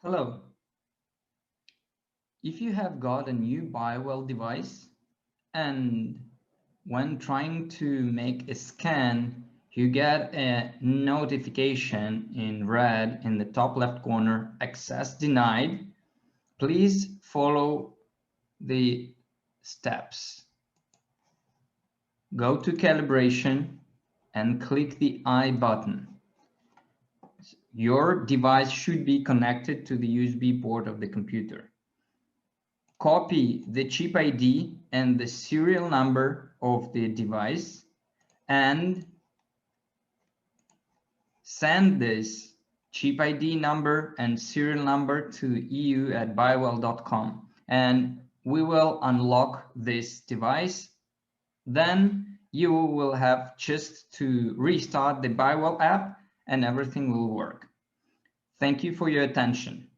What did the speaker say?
Hello. If you have got a new BioWell device and when trying to make a scan, you get a notification in red in the top left corner, access denied, please follow the steps. Go to calibration and click the I button. Your device should be connected to the USB port of the computer. Copy the chip ID and the serial number of the device and send this chip ID number and serial number to eu@biowell.com, and we will unlock this device. Then you will have just to restart the BioWell app and everything will work. Thank you for your attention.